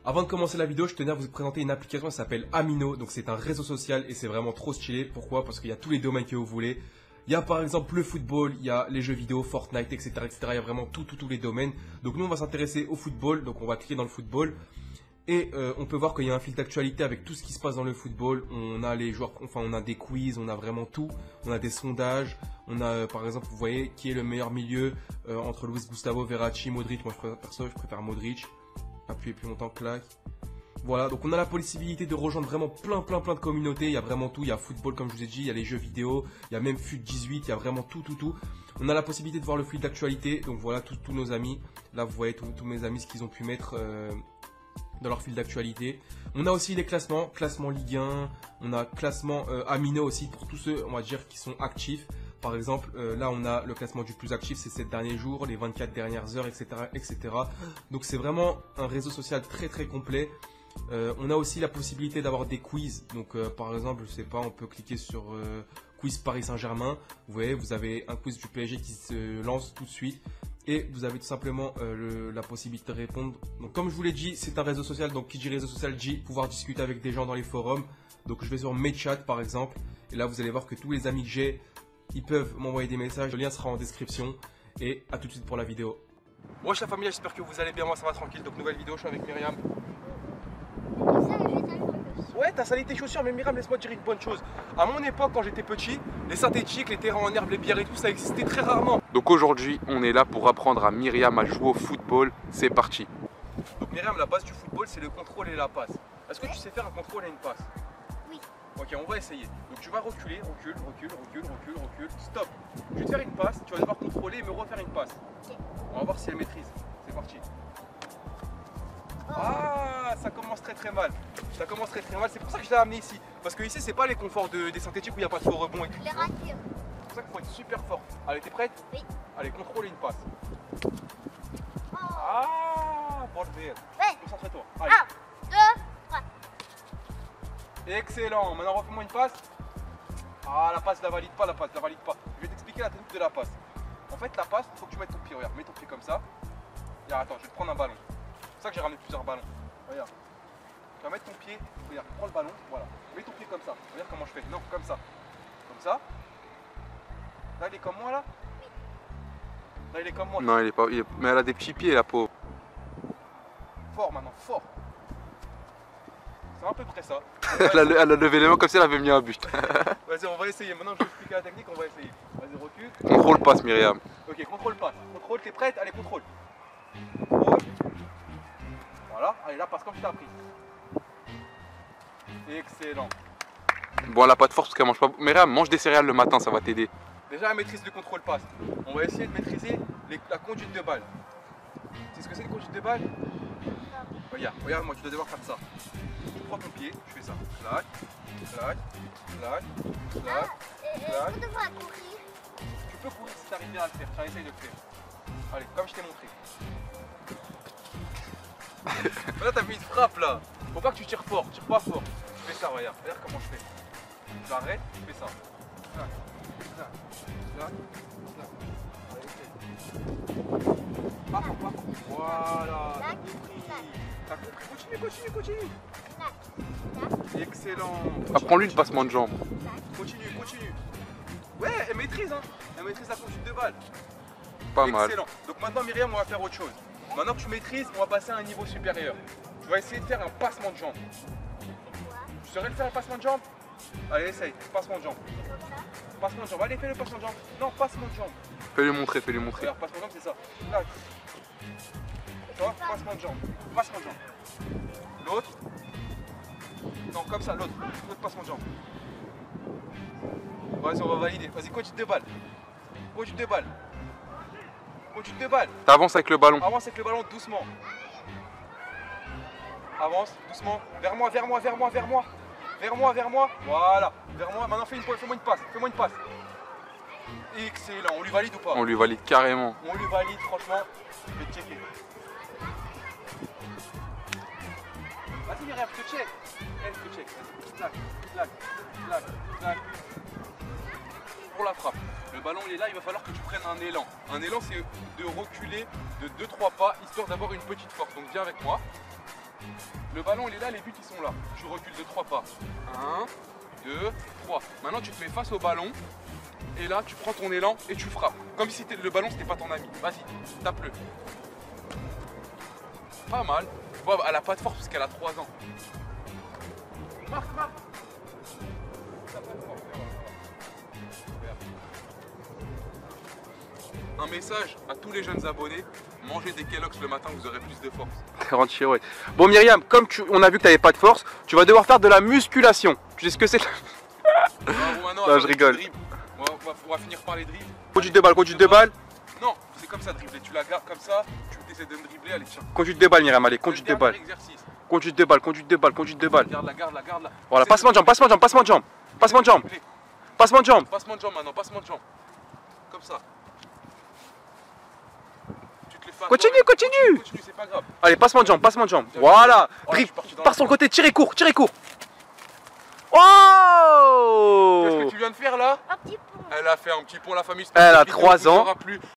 Avant de commencer la vidéo, je tenais à vous présenter une application qui s'appelle Amino. Donc c'est un réseau social et c'est vraiment trop stylé. Pourquoi? Parce qu'il y a tous les domaines que vous voulez. Il y a par exemple le football, il y a les jeux vidéo, Fortnite, etc. etc. Il y a vraiment tous les domaines. Donc nous on va s'intéresser au football. Donc on va cliquer dans le football. Et on peut voir qu'il y a un fil d'actualité avec tout ce qui se passe dans le football. On a les joueurs, enfin on a des quiz, on a vraiment tout. On a des sondages. On a par exemple, vous voyez, qui est le meilleur milieu entre Luis Gustavo, Verratti, Modric. Moi je préfère Modric. Appuyer plus longtemps, clac. Voilà, donc on a la possibilité de rejoindre vraiment plein de communautés. Il y a vraiment tout, il y a football comme je vous ai dit, il y a les jeux vidéo, il y a même FUT 18, il y a vraiment tout. On a la possibilité de voir le fil d'actualité, donc voilà tous nos amis. Là vous voyez tous mes amis ce qu'ils ont pu mettre dans leur fil d'actualité. On a aussi les classements, classement Ligue 1, on a classement Amino aussi pour tous ceux, on va dire, qui sont actifs. Par exemple, là on a le classement du plus actif, c'est 7 derniers jours, les 24 dernières heures, etc. Donc c'est vraiment un réseau social très complet. On a aussi la possibilité d'avoir des quiz. Donc par exemple, je sais pas, on peut cliquer sur quiz Paris Saint-Germain. Vous voyez, vous avez un quiz du PSG qui se lance tout de suite. Et vous avez tout simplement la possibilité de répondre. Donc comme je vous l'ai dit, c'est un réseau social. Donc qui dit réseau social dit pouvoir discuter avec des gens dans les forums. Donc je vais sur mes chats par exemple. Et là vous allez voir que tous les amis que j'ai, ils peuvent m'envoyer des messages. Le lien sera en description. Et à tout de suite pour la vidéo. Wesh la famille, j'espère que vous allez bien. Moi ça va tranquille. Donc nouvelle vidéo, je suis avec Myriam. Ouais, t'as sali tes chaussures, mais Myriam, laisse-moi te dire une bonne chose. À mon époque, quand j'étais petit, les synthétiques, les terrains en herbe, les bières et tout, ça existait très rarement. Donc aujourd'hui, on est là pour apprendre à Myriam à jouer au football. C'est parti. Donc Myriam, la base du football, c'est le contrôle et la passe. Est-ce que tu sais faire un contrôle et une passe? Oui. Ok, on va essayer. Donc tu vas reculer, recule, stop. Je vais te faire une passe, tu vas devoir contrôler et me refaire une passe. Ok. On va voir si elle maîtrise. C'est parti. Ah, ça commence très mal. Ça commence très mal. C'est pour ça que je l'ai amené ici. Parce que ici, c'est pas les conforts des synthétiques où il n'y a pas de faux rebond et tout. Les ratés. C'est pour ça qu'il faut être super fort. Allez, t'es prête? Oui. Allez, contrôle et une passe. Oh. Ah, bon, Ouais. concentre-toi. Allez. 1, 2, 3. Excellent. Maintenant, refais-moi une passe. Ah, la passe, je la valide pas, Je vais t'expliquer la technique de la passe. En fait, la passe, il faut que tu mettes ton pied. Regarde, mets ton pied comme ça. Regarde, attends, je vais te prendre un ballon. C'est pour ça que j'ai ramené plusieurs ballons. Regarde. Tu vas mettre ton pied, regarde, prends le ballon, voilà. Mets ton pied comme ça. Regarde comment je fais. Non, comme ça. Comme ça. Là, il est comme moi, là. Là, il est comme moi. Non, il est pas. Mais elle a des petits pieds, la pauvre. Fort maintenant, fort. C'est à peu près ça. Elle a levé les mains comme si elle avait mis un but. Vas-y, on va essayer. Maintenant, je vais expliquer la technique, on va essayer. Vas-y, recule. Contrôle passe, Myriam. Ok, contrôle passe. Contrôle, t'es prête? Allez, contrôle. Contrôle. Voilà, allez, là, passe comme je t'ai appris. Excellent. Bon, elle a pas de force parce qu'elle mange pas. Myriam, mange des céréales le matin, ça va t'aider. Déjà, elle maîtrise le contrôle passe. On va essayer de maîtriser la conduite de balle. Tu sais ce que c'est une conduite de balle? Regarde, moi, tu dois devoir faire ça. Tu prends ton pied, tu fais ça. Clac, clac, clac, clac, clac. On devra courir. Tu peux courir si tu arrives bien à le faire. Tiens, essaye de le faire. Allez, comme je t'ai montré. Là, t'as mis une frappe là. Faut pas que tu tires fort, tire pas fort. Tu fais ça, regarde comment je fais. Tu arrêtes, tu fais ça. Clac, clac, clac, clac. Allez, essaye. Pas fort. Voilà, t'as compris. Continue. Excellent. Apprends-lui le passement de jambes. Continue. Ouais, elle maîtrise, hein. Elle maîtrise la conduite de balle. Pas mal. Excellent. Donc maintenant, Myriam, on va faire autre chose. Maintenant que tu maîtrises, on va passer à un niveau supérieur. Tu vas essayer de faire un passement de jambes. Tu saurais le faire un passement de jambes? Allez, essaye. Passement de jambes. Passement de jambes. Allez, fais le passement de jambes. Non, passement de jambes. Fais-lui montrer. Alors, passement de jambes, c'est ça. Là. Tu vois, passement de jambes. L'autre. Non, comme ça, l'autre passement de jambes. Vas-y, on va valider. Vas-y, conduite de balle. T'avances avec le ballon. Avance avec le ballon doucement. Avance doucement. Vers moi. Voilà. Vers moi. Maintenant, fais-moi une passe. Excellent. On lui valide ou pas? On lui valide carrément. On lui valide, franchement. Je vais te checker. Vas-y, Myriam, je te check. Elle te check. Vas-y. Clac. Pour la frappe. Le ballon il est là, il va falloir que tu prennes un élan. Un élan, c'est de reculer de 2-3 pas, histoire d'avoir une petite force. Donc viens avec moi. Le ballon, il est là, les buts, ils sont là. Tu recules de 3 pas. 1, 2, 3. Maintenant, tu te mets face au ballon. Et là, tu prends ton élan et tu frappes. Comme si le ballon, c'était pas ton ami. Vas-y, tape-le. Pas mal. Bon, elle a pas de force parce qu'elle a 3 ans. Marque, marque. T'as pas de force. Super. Un message à tous les jeunes abonnés. Mangez des Kellogg's le matin, vous aurez plus de force. Ouais. Bon Myriam, comme on a vu que tu n'avais pas de force, tu vas devoir faire de la musculation. Tu sais ce que c'est? Non, je rigole. On va finir par les dribbles. Conduite de balle, conduite de balle. Non, c'est comme ça, dribbler. Tu la gardes comme ça, tu essaies de me dribbler, allez tiens. Conduite de balle Myriam, allez, conduite de balle. Conduite de balle, conduite de balle, conduite de balle. Garde-la, garde-la, garde-la. Voilà, passement de jambe, passement de jambe, passement de jambe. Passement de jambe. Passement de jambe. Passement de jambe maintenant, passement de jambe. Comme ça. Continue, continue. Continue, c'est pas grave. Allez, passement de jambe, passement de jambe. Voilà. Dribble, pars sur le côté, tirez court, tirez court. Oh! Qu'est-ce que tu viens de faire là? Un petit pont. Elle a fait un petit pont, la famille. Elle a 3 ans.